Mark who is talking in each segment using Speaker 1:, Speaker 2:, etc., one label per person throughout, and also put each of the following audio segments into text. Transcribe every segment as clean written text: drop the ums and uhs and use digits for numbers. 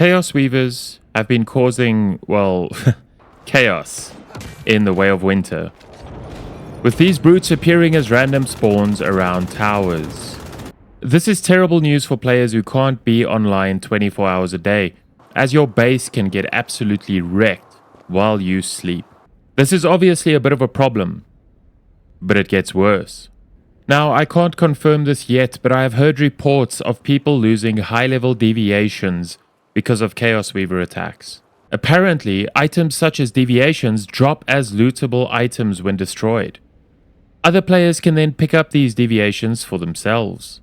Speaker 1: Chaosweavers have been causing, well, chaos in the way of winter, with these brutes appearing as random spawns around towers. This is terrible news for players who can't be online 24 hours a day, as your base can get absolutely wrecked while you sleep. This is obviously a bit of a problem, but it gets worse. Now, I can't confirm this yet, but I have heard reports of people losing high-level deviations because of Chaosweaver attacks. Apparently, items such as deviations drop as lootable items when destroyed. Other players can then pick up these deviations for themselves.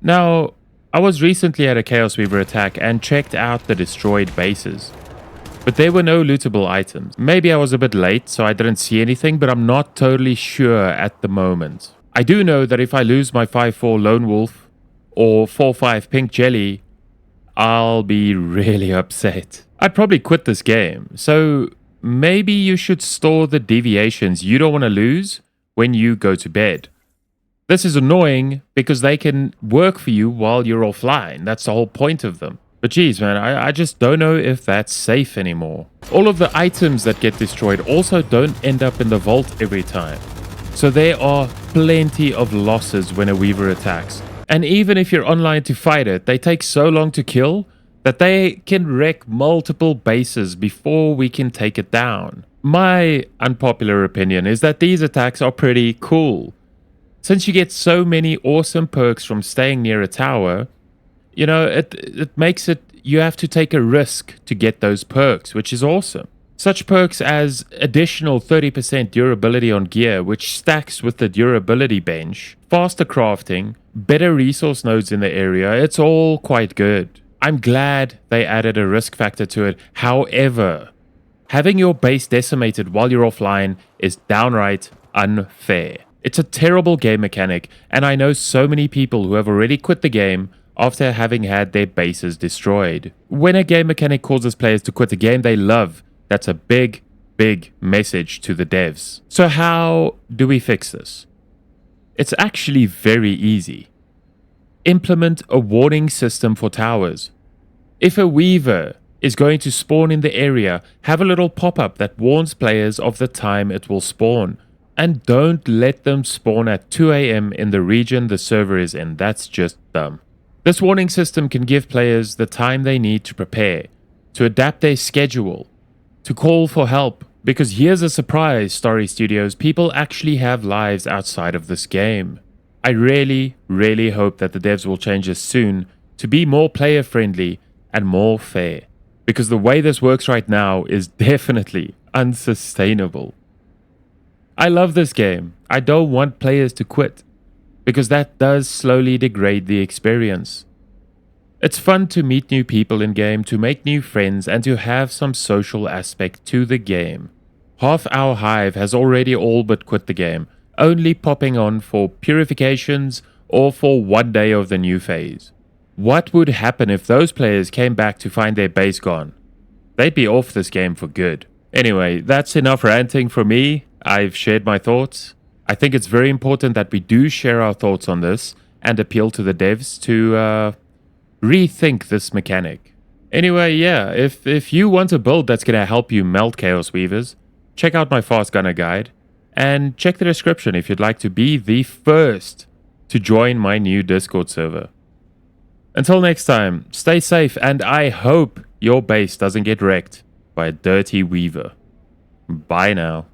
Speaker 1: Now, I was recently at a Chaosweaver attack and checked out the destroyed bases, but there were no lootable items. Maybe I was a bit late, so I didn't see anything, but I'm not totally sure at the moment. I do know that if I lose my 5-4 Lone Wolf or 4-5 Pink Jelly, I'll be really upset. I'd probably quit this game, so maybe you should store the deviations you don't want to lose when you go to bed. This is annoying because they can work for you while you're offline. That's the whole point of them. But geez, man, I just don't know if that's safe anymore. All of the items that get destroyed also don't end up in the vault every time. So there are plenty of losses when a Weaver attacks. And even if you're online to fight it, they take so long to kill that they can wreck multiple bases before we can take it down. My unpopular opinion is that these attacks are pretty cool. Since you get so many awesome perks from staying near a tower, you know, it makes it, you have to take a risk to get those perks, which is awesome. Such perks as additional 30% durability on gear, which stacks with the durability bench, faster crafting, better resource nodes in the area, it's all quite good. I'm glad they added a risk factor to it. However, having your base decimated while you're offline is downright unfair. It's a terrible game mechanic, and I know so many people who have already quit the game after having had their bases destroyed. When a game mechanic causes players to quit the game they love, that's a big, big message to the devs. So how do we fix this? It's actually very easy. Implement a warning system for towers. If a Weaver is going to spawn in the area, have a little pop-up that warns players of the time it will spawn. And don't let them spawn at 2 AM in the region the server is in. That's just dumb. This warning system can give players the time they need to prepare, to adapt their schedule, to call for help. Because here's a surprise, Starry Studios, people actually have lives outside of this game. I really, really hope that the devs will change this soon to be more player friendly and more fair. Because the way this works right now is definitely unsustainable. I love this game. I don't want players to quit, because that does slowly degrade the experience. It's fun to meet new people in game, to make new friends, and to have some social aspect to the game. Half our hive has already all but quit the game, only popping on for purifications or for one day of the new phase. What would happen if those players came back to find their base gone? They'd be off this game for good. Anyway, that's enough ranting from me. I've shared my thoughts. I think it's very important that we do share our thoughts on this and appeal to the devs to rethink this mechanic. Anyway, yeah, if you want a build that's going to help you melt Chaosweavers, check out my Fast Gunner guide and check the description if you'd like to be the first to join my new Discord server. Until next time, stay safe, and I hope your base doesn't get wrecked by a dirty Weaver. Bye now.